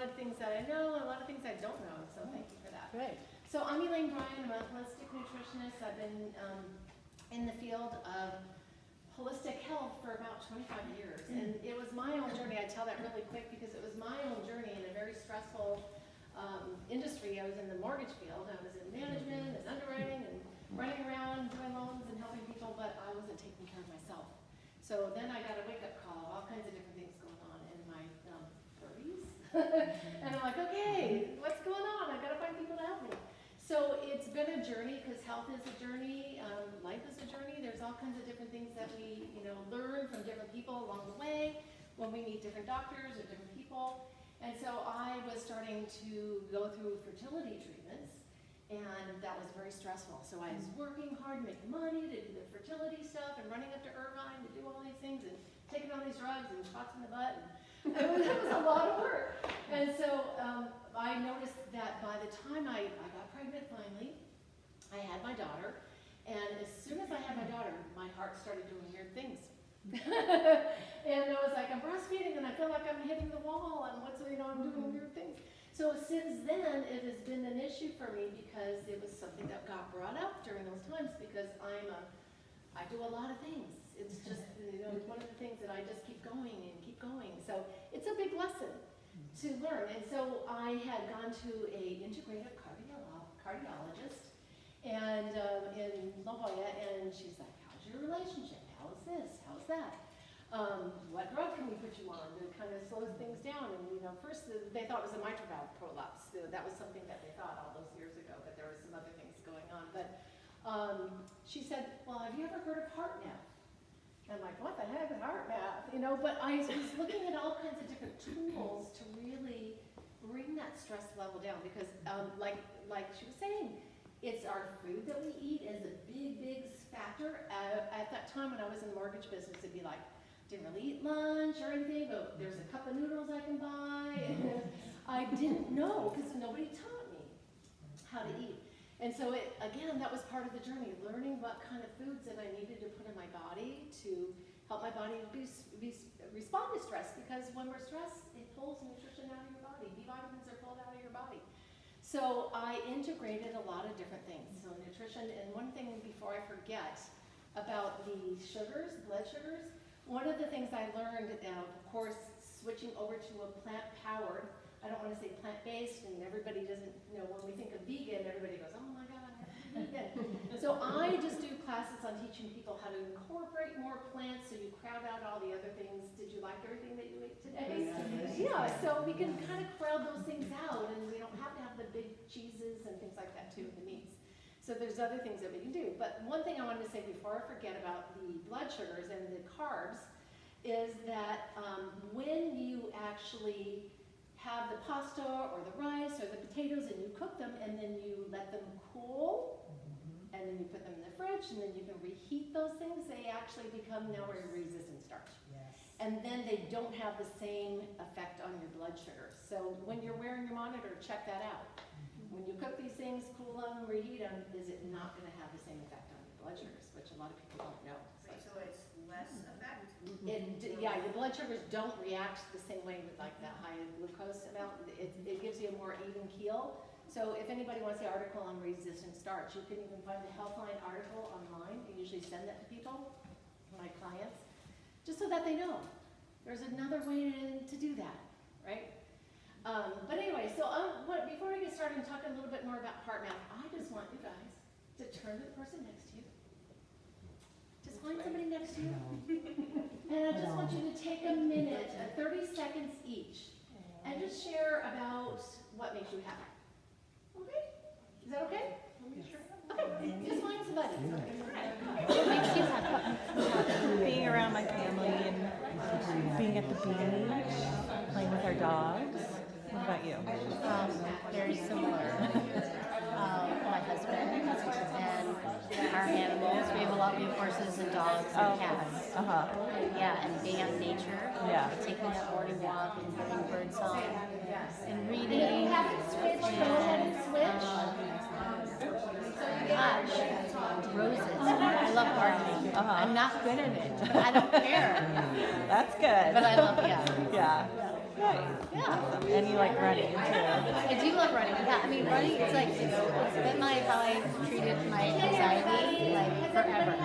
lot of things that I know and a lot of things I don't know, so thank you for that. Great. So I'm Elaine Bryan, I'm a holistic nutritionist. I've been in the field of holistic health for about 25 years, and it was my own journey. I tell that really quick because it was my own journey in a very stressful industry. I was in the mortgage field, I was in management and underwriting and running around doing loans and helping people, but I wasn't taking care of myself. So then I got a wake-up call, all kinds of different things going on in my 30s. And I'm like, okay, what's going on? I've got to find people to help me. So it's been a journey, because health is a journey, life is a journey. There's all kinds of different things that we, learn from different people along the way when we meet different doctors or different people. And so I was starting to go through fertility treatments, and that was very stressful. So I was working hard, making money to do the fertility stuff, and running up to Irvine to do all these things, and taking all these drugs and shots in the butt. And it was a lot of work. And so I noticed that by the time I got pregnant finally, I had my daughter, and as soon as I had my daughter, my heart started doing weird things. And I was like, I'm breastfeeding and I feel like I'm hitting the wall, and I'm doing weird things. So since then, it has been an issue for me, because it was something that got brought up during those times, because I do a lot of things. It's just, one of the things that I just keep going and keep going. So it's a big lesson to learn. And so I had gone to a integrative cardiologist and in La Jolla, and she's like, how's your relationship? How's this? How's that? What drug can we put you on to kind of slow things down? And first they thought it was a mitral valve prolapse. That was something that they thought all those years ago, but there were some other things going on. But she said, well, have you ever heard of HeartMath? I'm like, what the heck is HeartMath? But I was looking at all kinds of different tools to really bring that stress level down, because like she was saying, it's our food that we eat is a big factor. At that time when I was in the mortgage business, it'd be like, didn't really eat lunch or anything, but there's a cup of noodles I can buy. I didn't know, because nobody taught me how to eat. And so again, that was part of the journey, learning what kind of foods that I needed to put in my body to help my body respond to stress, because when we're stressed, it pulls nutrition out of your body. B vitamins are pulled out of your body. So I integrated a lot of different things. So nutrition, and one thing before I forget about the sugars, blood sugars, one of the things I learned, of course, switching over to a plant-powered, I don't want to say plant-based, and everybody doesn't, when we think of vegan, everybody goes, oh my God, I'm vegan. So I just do classes on teaching people how to incorporate more plants, so you crowd out all the other things. Did you like everything that you ate today? Yeah, so we can kind of crowd those things out, and we don't have to have the big cheeses and things like that too, the meats. So there's other things that we can do. But one thing I wanted to say before I forget about the blood sugars and the carbs is that when you actually have the pasta or the rice or the potatoes and you cook them and then you let them cool, and then you put them in the fridge, and then you can reheat those things, they actually become now a resistant starch. Yes. And then they don't have the same effect on your blood sugar. So when you're wearing your monitor, check that out. When you cook these things, cool them, reheat them, is it not going to have the same effect on your blood sugars, which a lot of people don't know. So it's less effect? Yeah, your blood sugars don't react the same way with like the high glucose amount. It gives you a more even keel. So if anybody wants the article on resistant starch, you can even find the Healthline article online. I usually send that to people, my clients, just so that they know there's another way to do that, right? But anyway, so before we get started and talk a little bit more about HeartMath, I just want you guys to turn to the person next to you. Just find somebody next to you. And I just want you to take a minute, 30 seconds each, and just share about what makes you happy. Okay? Is that okay? Okay, just find somebody. What makes you happy? Being around my family and being at the beach, playing with our dogs. What about you? Very similar. My husband and our animals. We have horses and dogs and cats. Yeah, and being out in nature. Yeah. Taking that morning walk and hearing bird song and reading. If you haven't switched, go ahead and switch. Gosh, roses. I love gardening. I'm not good at it, but I don't care. That's good. But I love, Yeah. Nice. Yeah. Awesome. And you like running too. I do love running. Yeah, I mean, running is like, it's been like how I've treated my anxiety, like, forever.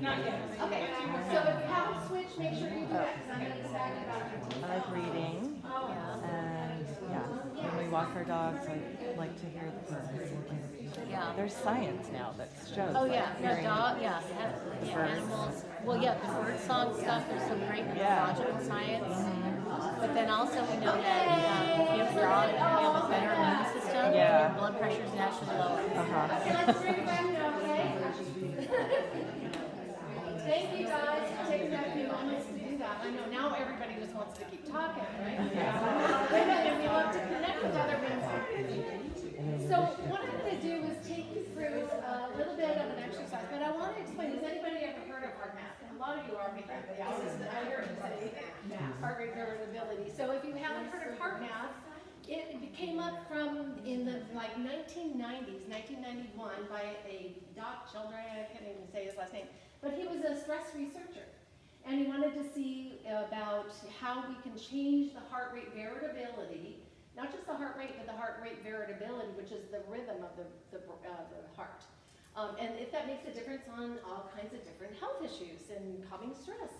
Yeah. Okay, so if you haven't switched, make sure you do that, because I'm going to be back in about 15 I like reading. And yeah, when we walk our dogs, I like to hear the birds. Yeah. There's science now that shows. Oh yeah, like, yeah, hearing animals. Well, yeah, the bird song stuff. There's some great neurological science. But then also we know that if you have a dog, you have a better immune system. Yeah. Your blood pressure is naturally lower. Let's bring it back now, okay? Thank you guys for taking that few moments to do that. I know now everybody just wants to keep talking, right? And we love to connect with other women. So what I'm going to do is take you through a little bit of an exercise, but I want to explain, has anybody ever heard of HeartMath? A lot of you are, because I heard you say heart rate variability. So if you haven't heard of HeartMath, it came up from in the like 1990s, 1991, by a Doc Children, I can't even say his last name, but he was a stress researcher. And he wanted to see about how we can change the heart rate variability, not just the heart rate, but the heart rate variability, which is the rhythm of the heart. And if that makes a difference on all kinds of different health issues and calming stress.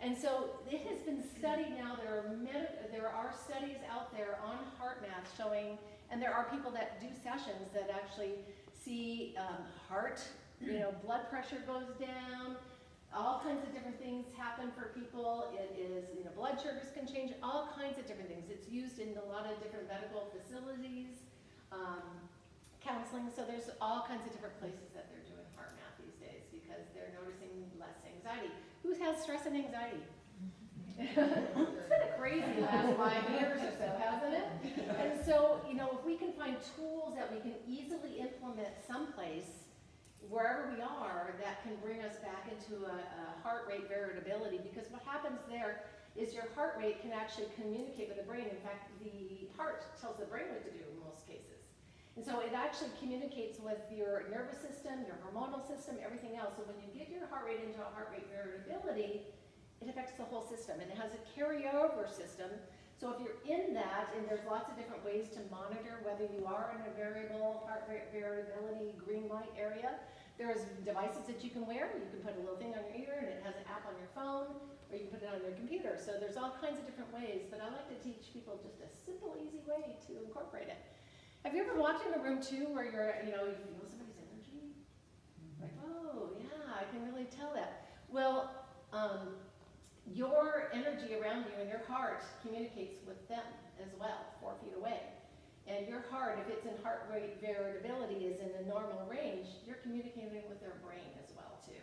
And so it has been studied now. There are studies out there on HeartMath showing, and there are people that do sessions that actually see heart, blood pressure goes down, all kinds of different things happen for people. It is, blood sugars can change, all kinds of different things. It's used in a lot of different medical facilities, counseling. So there's all kinds of different places that they're doing HeartMath these days because they're noticing less anxiety. Who has stress and anxiety? It's been a crazy last 5 years or so, hasn't it? And so, if we can find tools that we can easily implement someplace, wherever we are, that can bring us back into a heart rate variability, because what happens there is your heart rate can actually communicate with the brain. In fact, the heart tells the brain what to do in most cases. And so it actually communicates with your nervous system, your hormonal system, everything else. So when you get your heart rate into a heart rate variability, it affects the whole system, and it has a carryover system. So if you're in that, and there's lots of different ways to monitor whether you are in a variable heart rate variability green light area. There's devices that you can wear. You can put a little thing on your ear, and it has an app on your phone, or you can put it on your computer. So there's all kinds of different ways, but I like to teach people just a simple, easy way to incorporate it. Have you ever walked in a room too where you're, you feel somebody's energy? Like, oh yeah, I can really tell that. Well, your energy around you and your heart communicates with them as well, 4 feet away. And your heart, if it's in heart rate variability, is in the normal range, you're communicating with their brain as well too.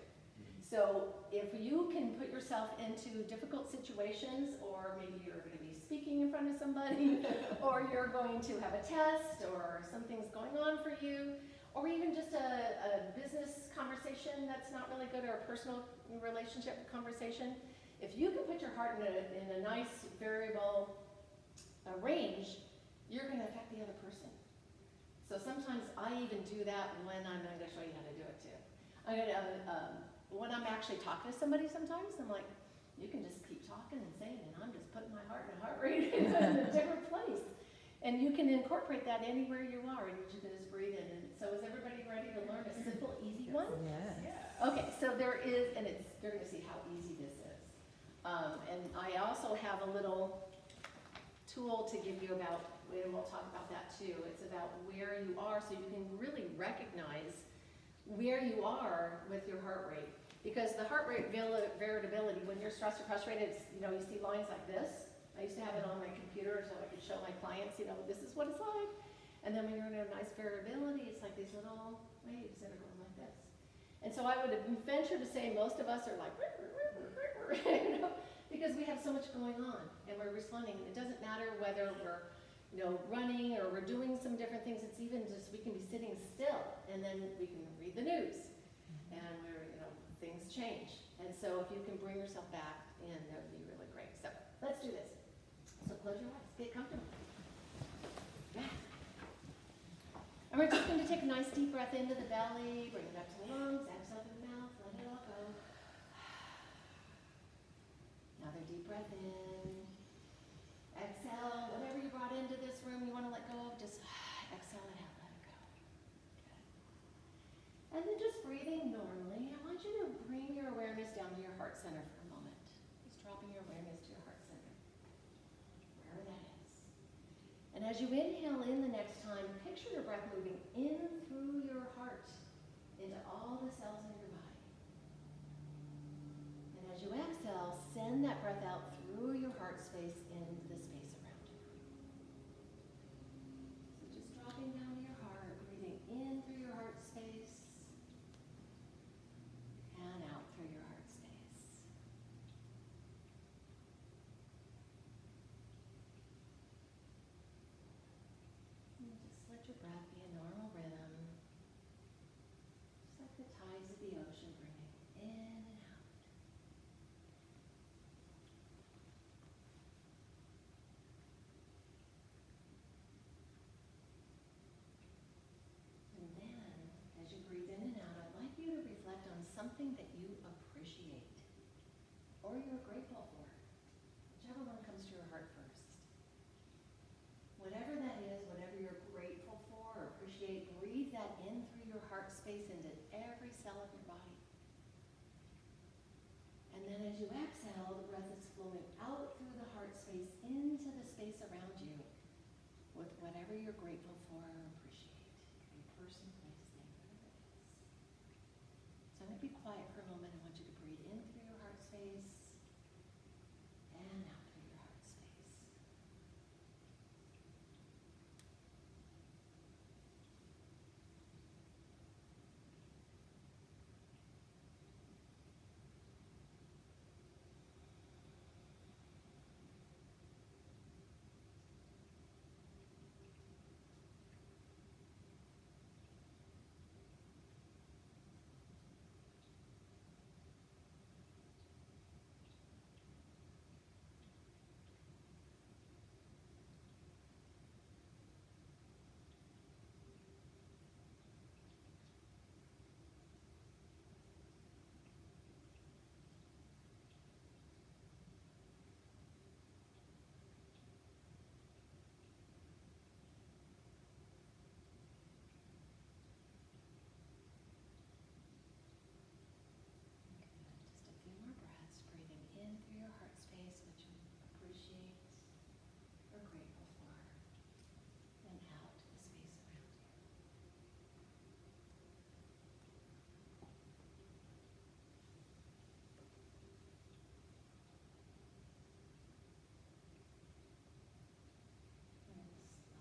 So if you can put yourself into difficult situations, or maybe you're going to be speaking in front of somebody, or you're going to have a test, or something's going on for you, or even just a business conversation that's not really good, or a personal relationship conversation, if you can put your heart in a nice variable range, you're going to affect the other person. So sometimes I even do that when I'm going to show you how to do it too. When I'm actually talking to somebody sometimes, I'm like, you can just keep talking and saying, and I'm just putting my heart and heart rate in a different place. And you can incorporate that anywhere you are, and you can just breathe in. And so is everybody ready to learn a simple, easy one? Yes. Okay, so there is, and you're going to see how easy this is. And I also have a little tool to give you about, and we'll talk about that too. It's about where you are, so you can really recognize where you are with your heart rate. Because the heart rate variability, when you're stressed or frustrated, you see lines like this. I used to have it on my computer so I could show my clients, this is what it's like. And then when you're in a nice variability, it's like these little waves that are going like this. And so I would venture to say most of us are like, because we have so much going on and we're responding. It doesn't matter whether we're running or we're doing some different things. It's even just, we can be sitting still and then we can read the news and things change. And so if you can bring yourself back in, that would be really great. So let's do this. So close your eyes, get comfortable. Yeah. And we're just going to take a nice deep breath into the belly, bring it up to the lungs, exhale through the mouth, let it all go. Another deep breath in. Exhale it out, let it go. And then just breathing normally, I want you to bring your awareness down to your heart center for a moment. Just dropping your awareness to your heart center, wherever that is. And as you inhale in the next time, picture your breath moving in through your heart into all the cells in your body. And as you exhale, send that breath out through your heart space into the space around you. So just dropping down to your heart, breathing in through your heart space and out through your heart space. And just let your breath be a normal rhythm. Just like the tides of the ocean, bringing in and out. And then, as you breathe in and out, I'd like you to reflect on something that you appreciate or you're grateful for, whichever one comes to your heart first. Whatever that is, whatever you're grateful for or appreciate, breathe that in through your heart space into every cell of your body. And then as you exhale, the breath is flowing out through the heart space into the space around you with whatever you're grateful for or appreciate. It could be a person, place, thing, whatever it is. So I'm going to be quiet for a moment. I want you to breathe in through your heart space and out through your heart space. Just a few more breaths, breathing in through your heart space, which you appreciate or grateful for, and out to the space around you. And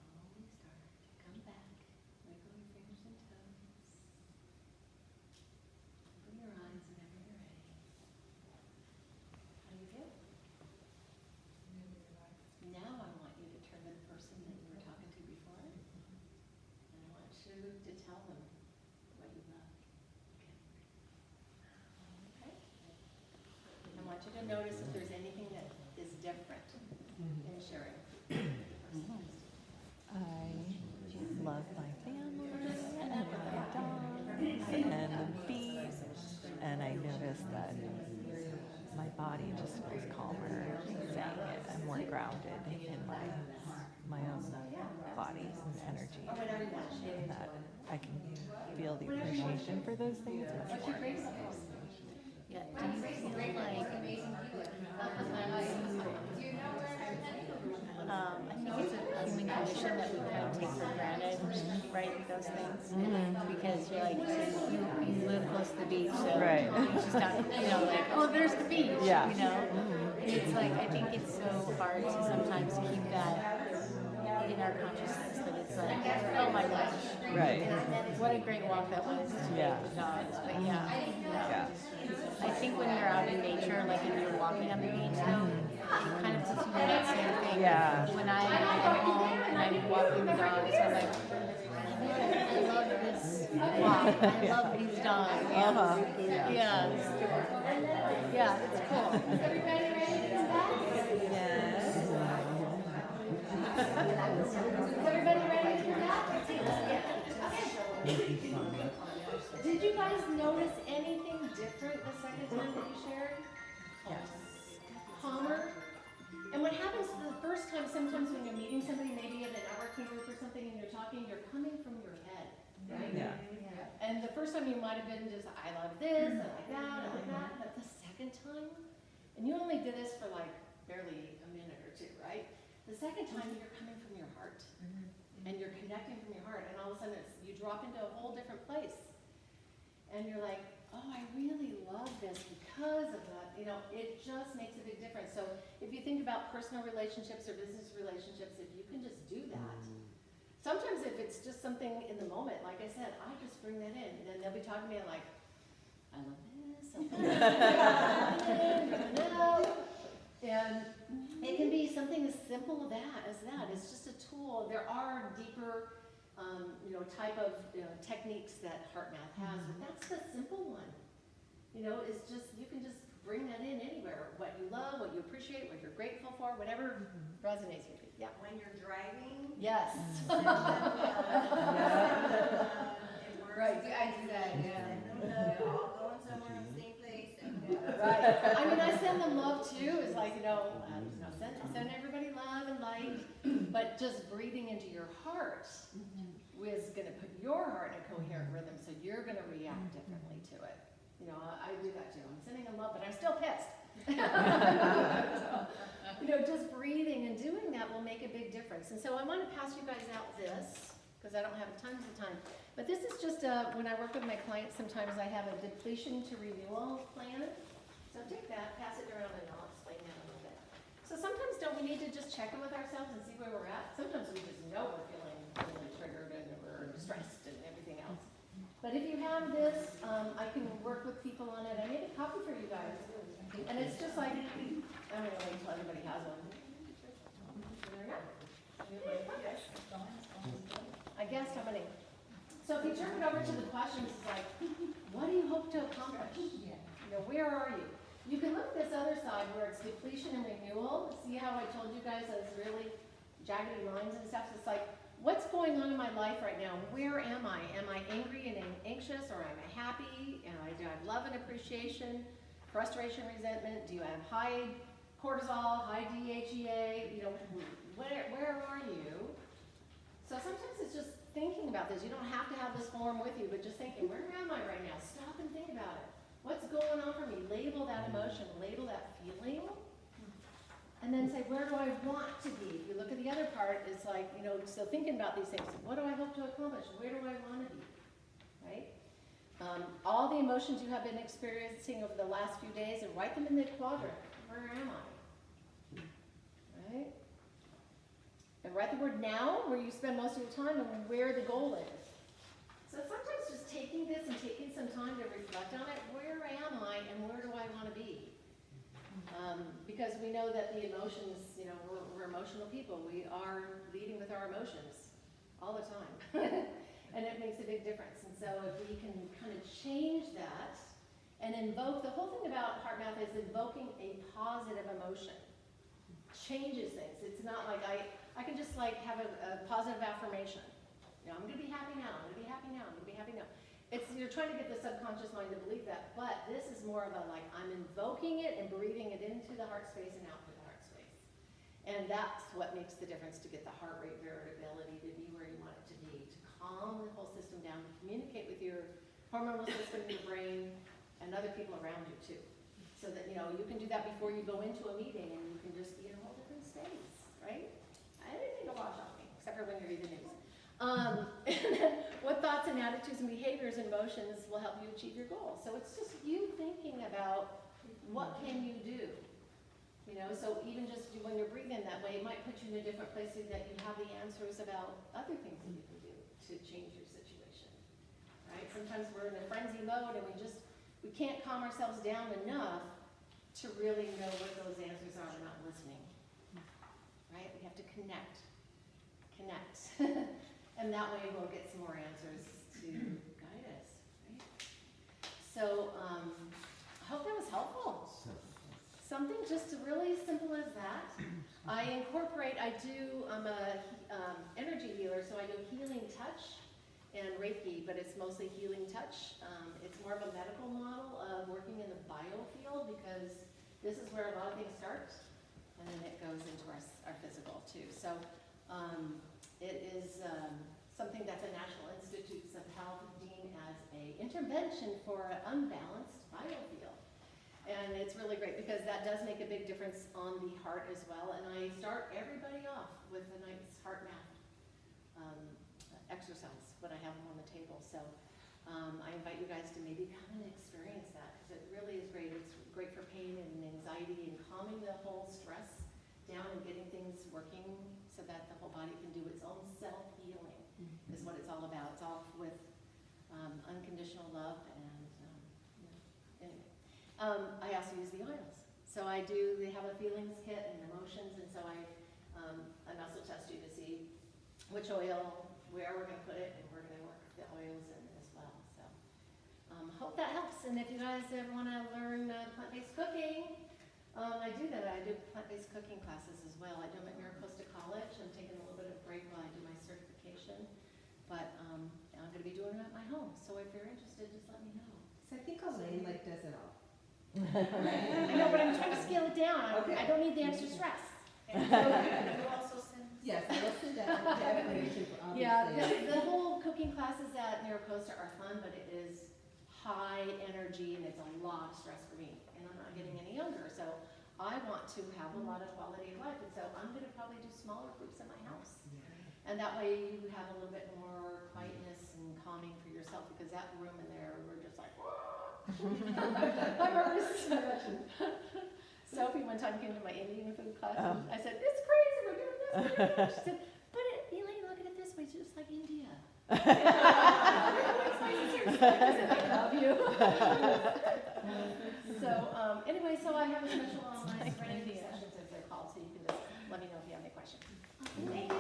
slowly start to come back, wiggle your fingers and toes. Open your eyes whenever you're ready. How do you feel? Now I want you to turn to the person that you were talking to before, and I want you to tell them what you love. Okay? I want you to notice if there's anything that is different in sharing with the person. I love my family and my dogs and the beach, and I noticed that my body just feels calmer saying it. I'm more grounded in my own body and energy, and that I can feel the appreciation for those things much more. Yeah, do you feel like I think it's a human condition that we kind of take for granted, right? Those things, because you're like you live close to the beach, so Right. you just don't, like, oh, there's the beach, Yeah. And it's like I think it's so hard to sometimes keep that in our consciousness that it's like, oh my gosh, Right. what a great walk that was today Yeah. with the dogs. But Yeah. I think when you're out in nature, like if you're walking on the beach, though, it kind of puts you in that same thing. Yeah. When I am home and I'm walking the dogs, I'm like, I love this walk. I love these dogs. Uh-huh. Yeah. Yeah, it's cool. Everybody ready to come back? Yes. Is everybody ready to come back? Okay. Did you guys notice anything different the second time that you shared? Yes. Calmer? And what happens the first time, sometimes when you're meeting somebody, maybe at a networking group or something, and you're talking, you're time, and you only did this for like barely a minute or two, right? The second time, you're coming from your heart, and you're connecting from your heart, and all of a sudden you drop into a whole different place. And you're like, oh, I really love this because of that. You know, it just makes a big difference. So if you think about personal relationships or business relationships, if you can just do that. Sometimes if it's just something in the moment, like I said, I just bring that in. And then they'll be talking to me like, I love this. And it can be something as simple as that. It's just a tool. There are deeper type of techniques that HeartMath has, but that's the simple one. It's just, you can just bring that in anywhere. What you love, what you appreciate, what you're grateful for, whatever resonates with you. Yeah. When you're driving. Yes. It works. Right, I do that, yeah. We're all going somewhere in the same place. Right. I mean, I send them love too. It's like, send everybody love and light, but just breathing into your heart is going to put your heart in a coherent rhythm, so you're going to react differently to it. I do that too. I'm sending them love, but I'm still pissed. Just breathing and doing that will make a big difference. And so I want to pass you guys out this, because I don't have tons of time. But this is just when I work with my clients, sometimes I have a depletion to renewal plan. So take that, pass it around, and I'll explain that a little bit. So sometimes don't we need to just check in with ourselves and see where we're at? Sometimes we just know we're feeling really triggered and we're stressed and everything else. But if you have this, I can work with people on it. I made a copy for you guys. And it's just like, I'm going to wait until everybody has one. There we go. I guessed how many. So if you turn it over to the questions, it's like, what do you hope to accomplish? Where are you? You can look at this other side where it's depletion and renewal. See how I told you guys those really jaggedy lines and stuff? So it's like, what's going on in my life right now? Where am I? Am I angry and anxious, or am I happy? Do I have love and appreciation, frustration, resentment? Do you have high cortisol, high DHEA? Where are you? So sometimes it's just thinking about this. You don't have to have this form with you, but just thinking, where am I right now? Stop and think about it. What's going on for me? Label that emotion, label that feeling, and then say, where do I want to be? If you look at the other part, it's like, still thinking about these things. What do I hope to accomplish? Where do I want to be? Right? All the emotions you have been experiencing over the last few days, and write them in the quadrant. Where am I? Right? And write the word now, where you spend most of your time, and where the goal is. So sometimes just taking this and taking some time to reflect on it, where am I and where do I want to be? Because we know that the emotions, we're emotional people. We are leading with our emotions all the time. And it makes a big difference. And so if we can kind of change that and invoke, the whole thing about HeartMath is invoking a positive emotion. Changes things. It's not like I can just like have a positive affirmation. I'm going to be happy now. I'm going to be happy now. I'm going to be happy now. You're trying to get the subconscious mind to believe that, but this is more of a like, I'm invoking it and breathing it into the heart space and out through the heart space. And that's what makes the difference to get the heart rate variability to be where you want it to be, to calm the whole system down, to communicate with your hormonal system in your brain and other people around you too. So that, you can do that before you go into a meeting and you can just be in a whole different space, right? Anything to wash off me, except for when you read the news. And then what thoughts and attitudes and behaviors and emotions will help you achieve your goal? So it's just you thinking about what can you do? So even just when you're breathing that way, it might put you in a different place so that you have the answers about other things that you can do to change your situation, right? Sometimes we're in a frenzy mode and we can't calm ourselves down enough to really know what those answers are. We're not listening, right? We have to connect. And that way we'll get some more answers to guide us, right? So I hope that was helpful. Something just really simple as that. I'm a energy healer, so I do healing touch and Reiki, but it's mostly healing touch. It's more of a medical model of working in the biofield because this is where a lot of things start, and then it goes into our physical too. So it is something that the National Institutes of Health deem as an intervention for an unbalanced biofield. And it's really great because that does make a big difference on the heart as well. And I start everybody off with a nice HeartMath exercise when I have them on the table. So I invite you guys to maybe come and experience that because it really is great. It's great for pain and anxiety and calming the whole stress down and getting things working so that the whole body can do its own self-healing is what it's all about. It's all with unconditional love and anyway. I also use the oils. So they have a feelings kit and emotions, and so I muscle test you to see which oil, where we're going to put it, and we're going to work the oils in as well. So hope that helps. And if you guys ever want to learn plant-based cooking, I do that. I do plant-based cooking classes as well. I do them at Maricosta College. I'm taking a little bit of a break while I do my certification, but I'm going to be doing it at my home. So if you're interested, just let me know. So I think Elaine does it all. I know, but I'm trying to scale it down. Okay. I don't need the extra stress. And you also send. Yes, I will send that information for all Yeah, these the whole cooking classes at Maricosta are fun, but it is high energy and it's a lot of stress for me. And I'm not getting any younger, so I want to have a lot of quality of life. And so I'm going to probably do smaller groups in my house. And that way you have a little bit more quietness and calming for yourself because that room in there, we're just like, I remember so much. Sophie one time came to my Indian food class and I said, it's crazy, we're doing this, we're doing that. She said, but Elaine, look at it this way, it's just like India. I love you. So anyway, so I have a special online serenity sessions as they're called, so you can just let me know if you have any questions. Thank you.